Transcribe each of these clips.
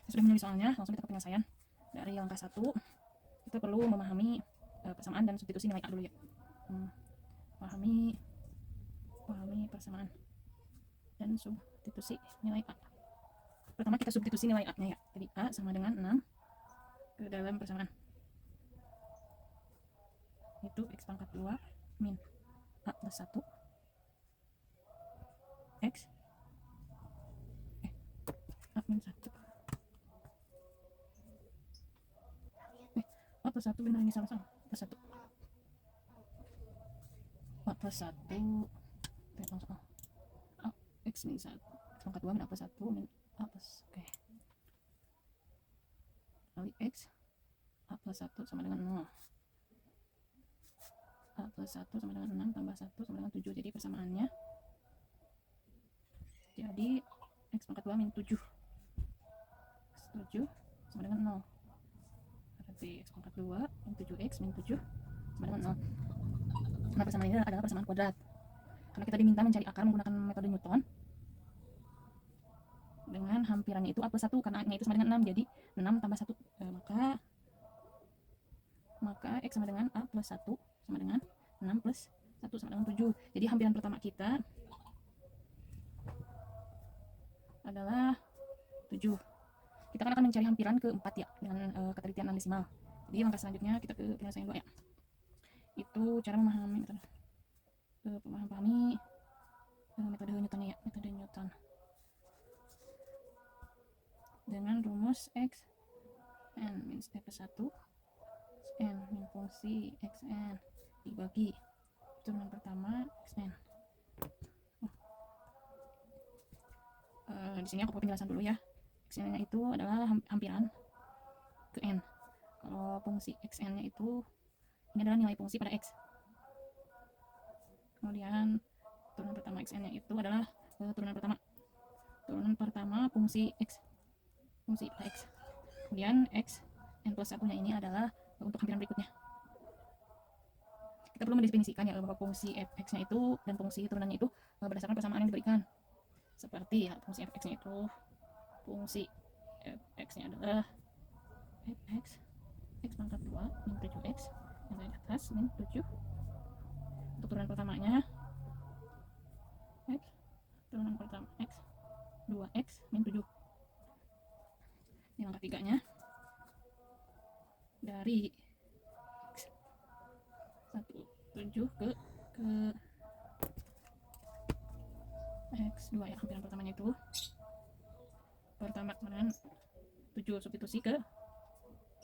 Sudah menulis soalnya, langsung kita ke penyelesaian. Dari langkah 1 kita perlu memahami persamaan dan substitusi nilai A dulu ya. Pahami persamaan dan substitusi nilai A. Pertama kita substitusi nilai A nya ya. Jadi A sama dengan 6 ke dalam persamaan. Itu X pangkat 2 min A plus 1 X A min 1 A plus 1 benar ini sama-sama plus 1 A plus 1 langsung A X min 1 X pangkat 2 min A plus 1 min A plus kali X A plus 1 sama dengan 0. A plus 1 sama dengan 6 tambah 1 sama dengan 7. Jadi persamaannya jadi X pangkat 2 min 7 sama dengan 0. Berarti X pangkat 2 min 7X min 7 sama dengan 0. Nah, persamaan ini adalah persamaan kuadrat. Karena kita diminta mencari akar menggunakan metode Newton. Dengan hampirannya itu A plus 1, karena A-nya itu sama dengan 6. Jadi 6 tambah 1. Maka X sama dengan A plus 1 sama dengan 6 plus 1 sama dengan 7. Jadi hampiran pertama kita adalah 7. Kita akan mencari hampiran keempat ya, dengan ketelitian 6 desimal. Jadi langkah selanjutnya kita ke penyelesaian 2 ya. Itu cara memahami metode Newton ya, metode Newton. Dengan rumus X n min step 1 n min fungsi xn dibagi turunan pertama xn. Di sini aku buat penjelasan dulu ya. Xn nya itu adalah hampiran ke n. Kalau fungsi xn nya itu ini adalah nilai fungsi pada x. Kemudian turunan pertama xn nya itu adalah turunan pertama fungsi x pada x. Kemudian x n plus 1 nya ini adalah untuk hampiran berikutnya. Kita perlu mendefinisikan ya bahwa fungsi fx nya itu dan fungsi turunannya itu berdasarkan persamaan yang diberikan. Seperti ya, fungsi fx nya itu fungsi fx nya adalah fx x pangkat 2 min 7x yang dari atas min 7. Untuk turunan pertamanya x turunan pertama x 2x min 7. Ini langkah 3 nya dari x 1 7 ke x2 ya, hampiran pertamanya itu pertama dengan 7 substitusi ke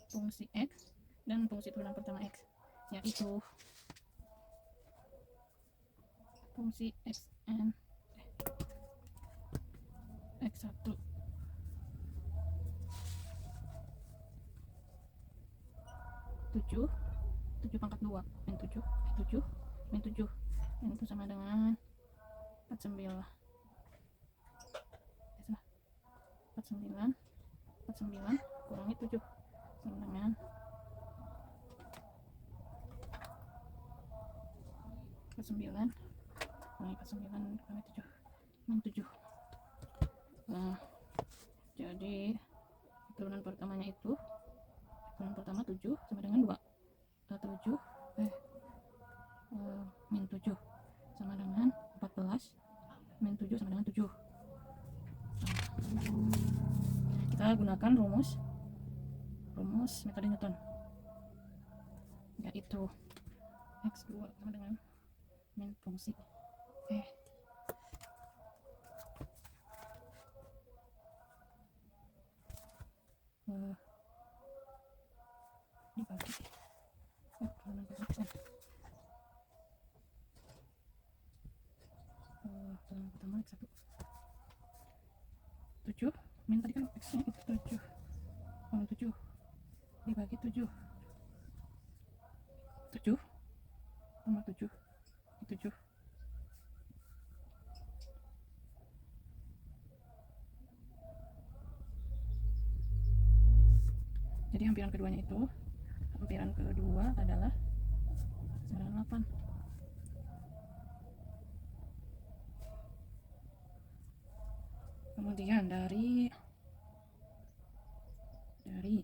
fungsi x dan fungsi turunan pertama x, yaitu fungsi xn x1 7 pangkat 2 min 7 min 7 yang itu sama dengan 49 kurangi 7 sama dengan 49 kurangi 7 min 7. Nah, jadi turunan pertamanya itu turunan pertama 7 sama dengan 2 min 7 sama dengan 14 min 7 sama dengan 7. Kita gunakan rumus metode Newton, yaitu x2 sama dengan min fungsi dibagi turunan pertama x1 7 min tadi kan x nya itu 7 dibagi 7 tambah 7 jadi hampiran kedua adalah 8. Kemudian dari dari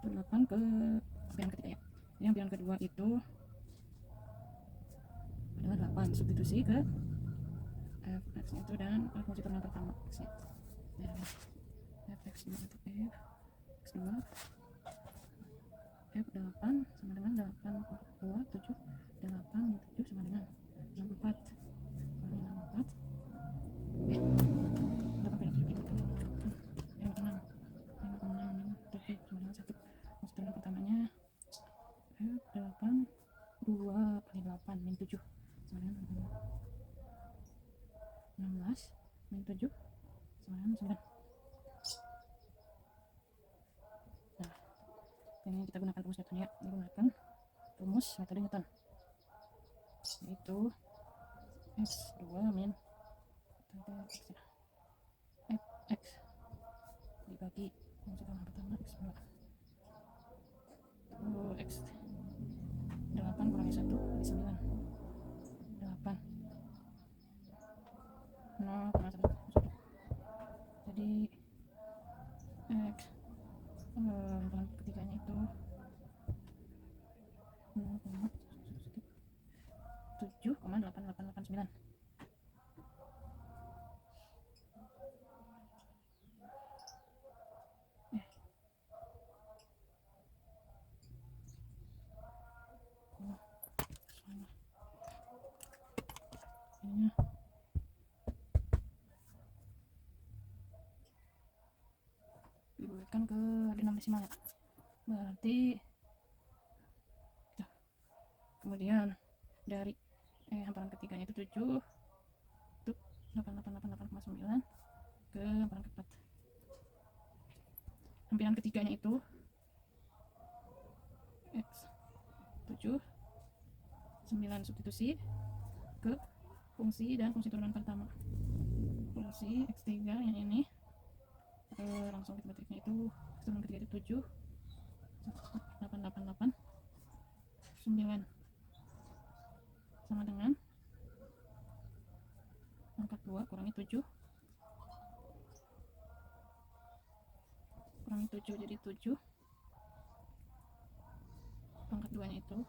8 ke ampiran ketiga ya. Jadi ampiran kedua itu adalah 8, substitusi ke fx itu dan fungsi turunan pertama x-nya. Fx2 itu x2 f8 sama dengan 8 2 7 8 7 sama dengan 64 64 pertamanya F8 2 kali 8 min 7 sama dengan 16 min 7 sama dengan 9. Nah, ini kita gunakan rumus Newton ya, menggunakan rumus metode Newton, yaitu x2 min fx dibagi fungsi turunan pertama x2 x 8 kurangi 1 kali 9 8 0,1 jadi x dengan ketiganya itu 7,8889. Dibuatkan ke 6 desimal ya, berarti kemudian dari hamparan ketiganya itu 7 itu 8888,9 ke hamparan keempat. Hampiran ketiganya itu x 7 9 substitusi ke fungsi dan fungsi turunan pertama. Fungsi x3 yang ini langsung kita batiknya itu turunan ketiga itu 7 888 9 sama dengan angka 2 kurangi 7 jadi 7 pangkat 2 nya itu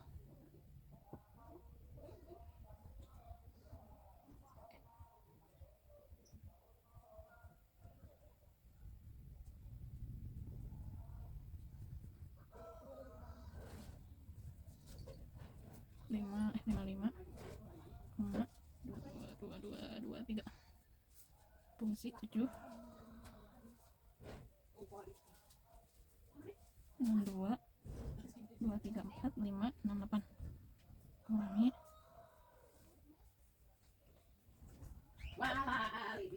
55,2223 fungsi 7 62 2 3 4 5 6 8 kurangi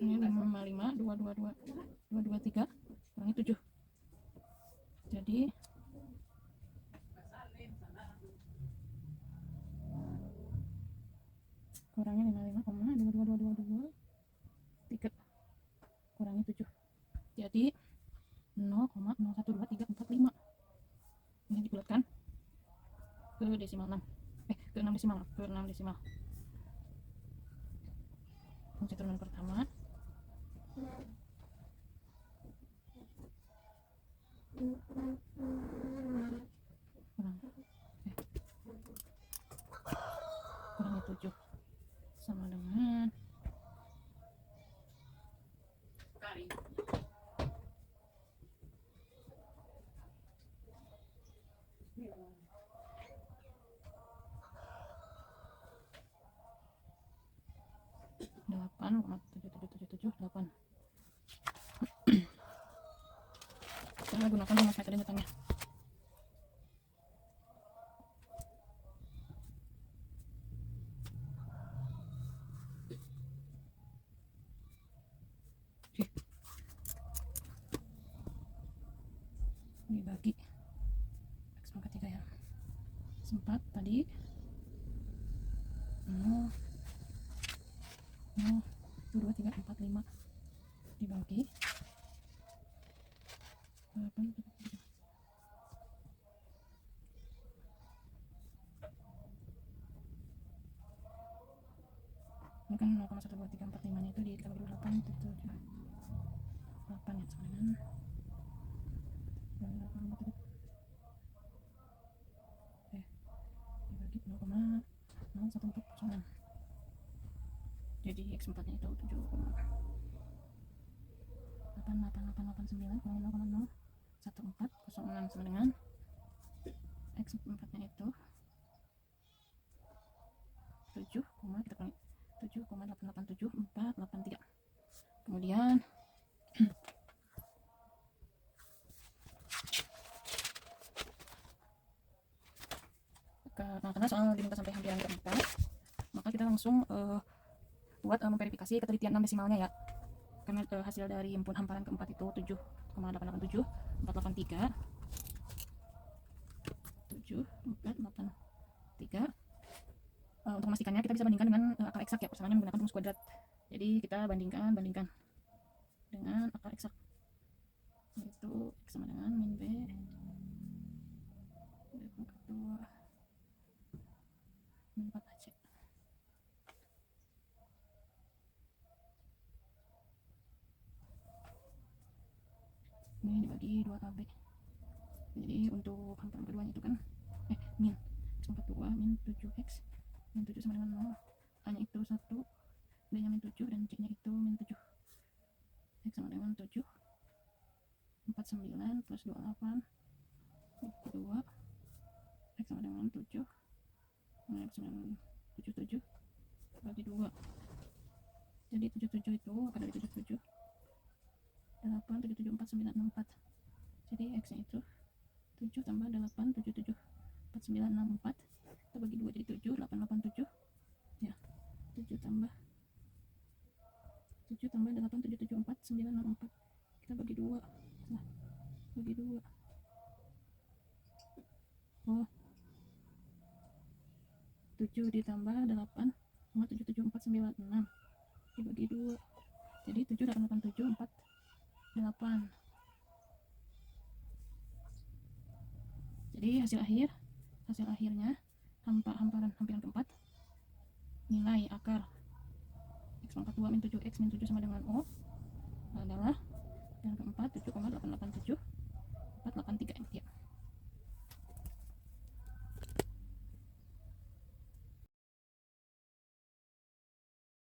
ini 55 223 kurangi 7 jadi kurangi 55,22223 kurangi 7 jadi 0,012345. Ini dibulatkan ke desimal 6 ke 6 desimal fungsi turunan pertama kurangi 7 sama dengan 8,77778. Kita gunakan rumus metode Newton ya. Dibagi x pangkat 3 ya, 4 tadi 0 0 2 3 4 5 dibagi 8 ini kan 0,12345 nya itu dikali 8 itu 8 ya, sama dengan X4 nya itu 7,888889 kurang 0,01406 sama dengan X4 nya itu 7, kita kurangi 7,887483. Kemudian karena soal diminta sampai hampiran keempat, maka kita langsung buat memverifikasi ketelitian 6 desimalnya ya. Karena hasil dari himpun hamparan keempat itu 7,887 483 7483. Untuk memastikannya kita bisa bandingkan dengan akar eksak ya, persamaannya menggunakan rumus kuadrat. Jadi kita bandingkan dengan akar eksak, yaitu X sama dengan min B pangkat 2 min 4AC. Ini dibagi 2AB. Jadi untuk hamparan keduanya itu kan min X pangkat 2 min 7X min 7 sama dengan 0. A nya itu 1, B nya min 7, dan C nya itu min 7. X sama dengan 7 49 plus 28 bagi 2. X sama dengan 7 X dengan 77 bagi 2. Jadi 77 itu akan dari 77 8 77 49 64. Jadi X nya itu 7 tambah 8 77 4964. Kita bagi 2 jadi 7 887 ya. 7 tambah 8 77 4964. Kita bagi 2. Nah, bagi 2. Oh, 7 ditambah 8 sama 77496 dibagi 2. Jadi 7 887 48. Jadi hasil akhirnya hampiran keempat, nilai akar X pangkat 2 min 7X min 7 sama dengan O adalah yang keempat 7,887 483.